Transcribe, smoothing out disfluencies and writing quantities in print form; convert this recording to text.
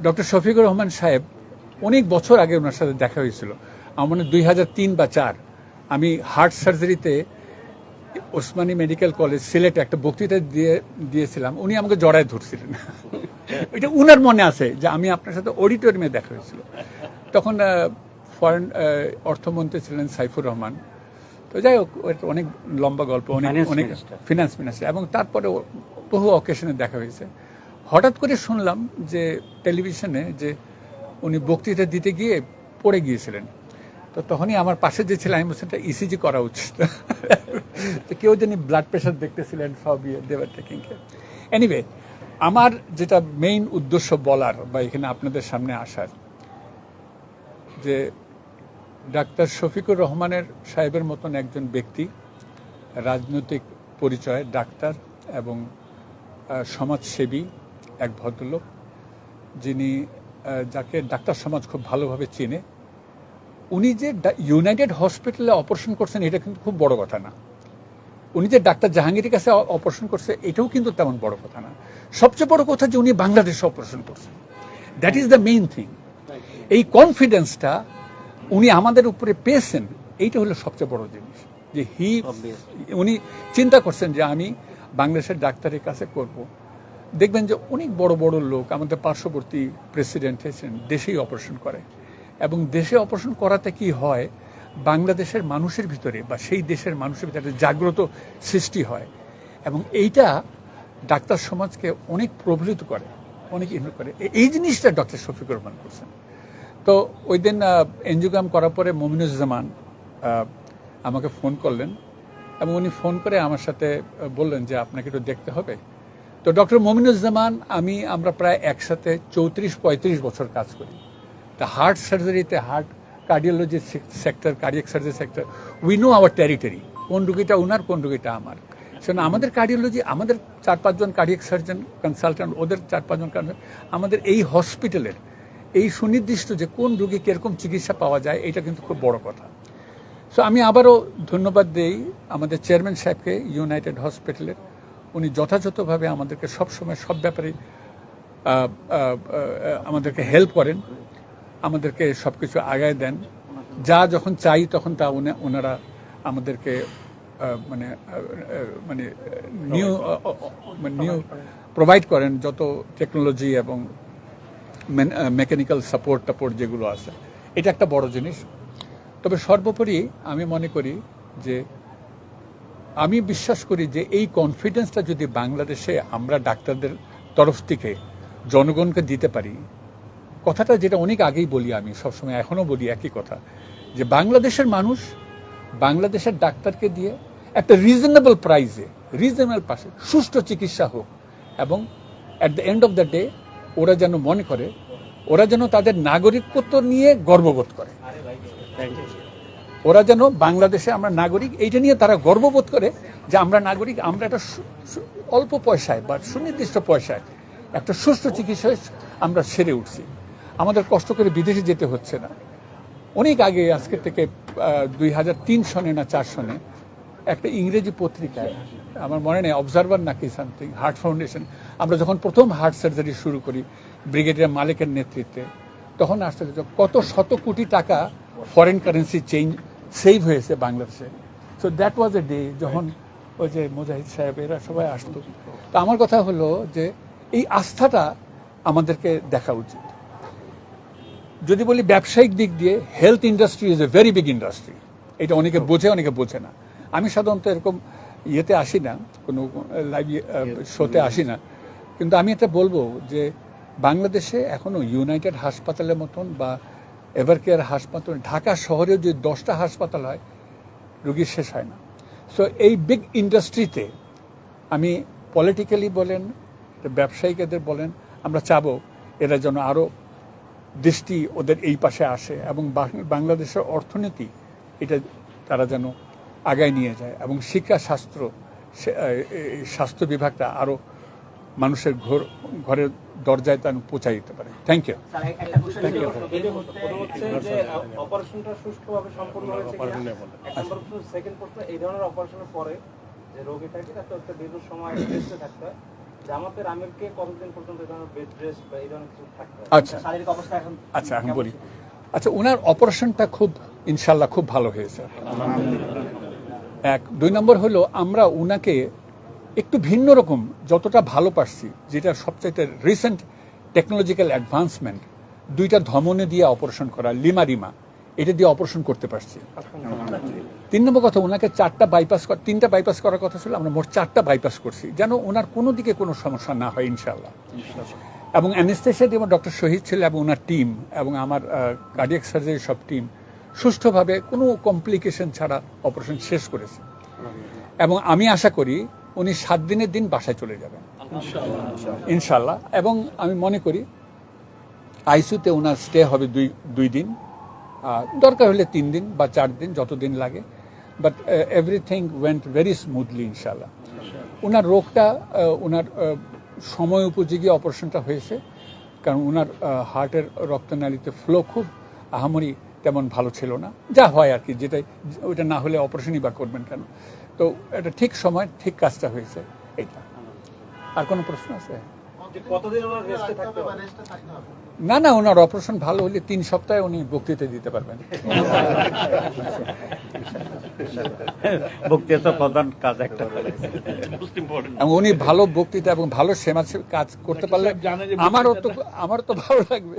Doctor Shafiqur Rahman সাহেব অনেক বছর আগে ওনার সাথে দেখা হয়েছিল, আমার মনে 2003 বা 2004। আমি হার্ট সার্জারিতে ওসমানী মেডিকেল কলেজ সিলেটে একটা বক্তৃতা দিয়েছিলাম, উনি আমাকে জড়ায় ধরছিলেন। এটা উনার মনে আছে যে আমি আপনার সাথে অডিটোরিয়ামে দেখা হয়েছিল। তখন ফরেন অর্থমন্ত্রী ছিলেন সাইফুর রহমান। তো যাই হোক, অনেক লম্বা গল্প, অনেক ফিনান্স মিনিস্টার, এবং তারপরে বহু অকেশনে দেখা হয়েছে। হঠাৎ করে শুনলাম যে টেলিভিশনে যে উনি বক্তৃতা দিতে গিয়ে পড়ে গিয়েছিলেন। তো তখনই আমার পাশে যে ছিলেন আমি বলছি ইসিজি করা উচিত। তো কেউ জানি ব্লাড প্রেশার দেখতেছিলেন, সব দেওয়ার টেকিং কেয়ার। এনিওয়ে, আমার যেটা মেইন উদ্দেশ্য বলার বা এখানে আপনাদের সামনে আসার, যে ডাক্তার শফিকুর রহমানের সাহেবের মতন একজন ব্যক্তি, রাজনৈতিক পরিচয়, ডাক্তার এবং সমাজসেবী এক ভদ্রলোক, যিনি যাকে ডাক্তার সমাজ খুব ভালোভাবে চেনে। উনি যে ইউনাইটেড হসপিটালে অপারেশন করছেন এটা কিন্তু খুব বড় কথা না। উনি যে ডাক্তার জাহাঙ্গীরের কাছে অপারেশন করছে এটাও কিন্তু তেমন বড় কথা না। সবচেয়ে বড় কথা যে উনি বাংলাদেশে অপারেশন করছেন, that is the main thing. এই কনফিডেন্সটা উনি আমাদের উপরে পেয়েছেন, এইটা হলো সবচেয়ে বড় জিনিস। যে উনি চিন্তা করছেন যে আমি বাংলাদেশের ডাক্তারের কাছে করব। দেখবেন যে অনেক বড় বড় লোক, আমাদের পার্শ্ববর্তী প্রেসিডেন্ট হয়েছেন, দেশেই অপারেশন করে, এবং দেশে অপারেশন করাতে কি হয়, বাংলাদেশের মানুষের ভিতরে বা সেই দেশের মানুষের ভিতরে জাগ্রত সৃষ্টি হয়, এবং এইটা ডাক্তার সমাজকে অনেক প্রভাবিত করে, অনেক ইনভলভ করে। এই জিনিসটা ডক্টর শফিকুর রহমান করছেন। তো ওই দিন এনজিওগ্রাম করার পরে মমিনুজ্জামান আমাকে ফোন করলেন, এবং উনি ফোন করে আমার সাথে বললেন যে আপনাকে একটু দেখতে হবে। তো ডক্টর মমিনুজ্জামান আমরা প্রায় একসাথে 34-35 বছর কাজ করি। তা হার্ট সার্জারিতে, heart cardiology sector, cardiac surgery sector, we know our territory, কোন রুগীটা ওনার, কোন রুগীটা আমার। সেজন্য আমাদের কার্ডিওলজি, আমাদের 4-5 জন কার্ডিয়াক সার্জন কনসালট্যান্ট, ওদের 4-5 জন আমাদের এই হসপিটালের এই সুনির্দিষ্ট যে কোন রুগী কীরকম চিকিৎসা পাওয়া যায়, এটা কিন্তু খুব বড় কথা। সো আমি আবারও ধন্যবাদ দিই আমাদের চেয়ারম্যান সাহেবকে ইউনাইটেড হসপিটালের। উনি যথাযথভাবে আমাদেরকে সবসময় সব ব্যাপারে আমাদেরকে হেল্প করেন, আমাদেরকে সব কিছু আগায় দেন। যা যখন চাই তখন তা ওনারা আমাদেরকে নিউ প্রোভাইড করেন, যত টেকনোলজি এবং মেকানিক্যাল সাপোর্ট যেগুলো আছে। এটা একটা বড় জিনিস। তবে সর্বোপরি আমি মনে করি যে, আমি বিশ্বাস করি যে এই কনফিডেন্সটা যদি বাংলাদেশে আমরা ডাক্তারদের তরফ থেকে জনগণকে দিতে পারি, কথাটা যেটা অনেক আগেই বলি, আমি সবসময় এখনও বলি একই কথা, যে বাংলাদেশের মানুষ বাংলাদেশের ডাক্তারকে দিয়ে একটা রিজনেবল প্রাইসে, রিজনেবল পাশে সুষ্ঠু চিকিৎসা হোক, এবং at the end of the day ওরা যেন মনে করে, ওরা যেন তাদের নাগরিকত্ব নিয়ে গর্ববোধ করে, ওরা যেন বাংলাদেশে আমরা নাগরিক এইটা নিয়ে তারা গর্ববোধ করে যে আমরা নাগরিক, আমরা একটা অল্প পয়সায় বা সুনির্দিষ্ট পয়সায় একটা সুষ্ঠু চিকিৎসায় আমরা সেরে উঠছি। আমাদের কষ্ট করে বিদেশে যেতে হচ্ছে না। অনেক আগে, আজকে থেকে 2003 সনে না 4 সনে একটা ইংরেজি পত্রিকায়, আমার মনে নেই অবজারভার নাকি সামথিং, হার্ট ফাউন্ডেশন, আমরা যখন প্রথম হার্ট সার্জারি শুরু করি ব্রিগেডিয়ার মালিকের নেতৃত্বে, তখন আসতে কত শত কোটি টাকা ফরেন কারেন্সি সেভ হয়েছে বাংলাদেশে। So that was a day যখন ওই যে মুজাহিদ সাহেব এরা সবাই আসতো। তো আমার কথা হলো যে এই আস্থাটা আমাদেরকে দেখা উচিত। যদি বলি ব্যবসায়িক দিক দিয়ে, health industry is a very big industry. এটা অনেকে বোঝে, অনেকে বোঝে না। আমি সাধারণত এরকম ইয়েতে আসি না, কোনো লাইভ শোতে আসি না, কিন্তু আমি এটা বলবো যে বাংলাদেশে এখনও ইউনাইটেড হাসপাতালের মতন বা এভারকেয়ার হাসপাতাল, ঢাকা শহরেও যদি 10টা হাসপাতাল হয়, রুগী শেষ হয় না। সো এই বিগ ইন্ডাস্ট্রিতে আমি পলিটিক্যালি বলেন, ব্যবসায়িকদের বলেন, আমরা চাবো এরা যেন আরও দৃষ্টি ওদের এই পাশে আসে, এবং বাংলাদেশের অর্থনীতি এটা তারা যেন আগায় নিয়ে যায়, এবং শিক্ষা স্বাস্থ্য বিভাগটা আরও মানুষের ঘরের দরজায় তা পৌঁছাই দিতে পারে। Thank you. এই ধরনের অপারেশনের পরে যে রোগীটাকে একটা দীর্ঘ সময় রেস্টে থাকতে হয়, জামাতের আমিরকে কতদিন পর্যন্ত বেড রেস্ট বা এই ধরনের কিছু থাকতে হবে? আচ্ছা শারীরিক অবস্থা এখন আচ্ছা এখন বলি আচ্ছা ওনার অপারেশনটা খুব ইনশাল্লাহ খুব ভালো হয়েছে এক দুই নম্বর হলো আমরা উনাকে একটু ভিন্ন রকম যতটা ভালো পারছি যেটা সবচাইতে রিসেন্ট টেকনোলজিক্যাল অ্যাডভান্সমেন্ট দুইটা ধমনে দিয়ে অপারেশন করা লিমা এটা দিয়ে অপারেশন করতে পারছি তিন নম্বর কথা ওনাকে তিনটা বাইপাস করার কথা ছিল আমরা মোট 4টা বাইপাস করছি যেন ওনার কোনো দিকে কোনো সমস্যা না হয় ইনশাল্লাহ এবং অ্যানেস্থেশিয়া এবং ডক্টর শহীদ ছিল এবং ওনার টিম এবং আমার কার্ডিয়াক সার্জারি সব টিম সুষ্ঠুভাবে কোনো কমপ্লিকেশন ছাড়া অপারেশন শেষ করেছে এবং আমি আশা করি উনি 7 দিনের দিন বাসায় চলে যাবেন ইনশাল্লাহ এবং আমি মনে করি আইসিইউতে ওনার স্টে হবে দুই দিন দরকার হলে 3 দিন বা 4 দিন যতদিন লাগে but everything went very smoothly ইনশাল্লাহ ওনার রোগটা ওনার সময় উপযোগী অপারেশনটা হয়েছে কারণ ওনার হার্টের রক্তনালীতে ফ্লো খুব আহামরি তেমন ভালো ছিল না যা হয় আর কি যেটাই ওইটা না হলে অপারেশনই বা করবেন কেন তো এটা ঠিক সময় ঠিক কাজটা হয়েছে এইটা আর কোনো প্রশ্ন আছে কতদিন ওনার রেস্টে থাকতে হবে? না ওনার অপারেশন ভালো হলে 3 সপ্তাহে উনি বক্তৃতা দিতে পারবেন বক্তৃতা প্রধান কাজ একটা এবং উনি ভালো বক্তৃতা এবং ভালো সেবা কাজ করতে পারলে আমারও তো ভালো লাগবে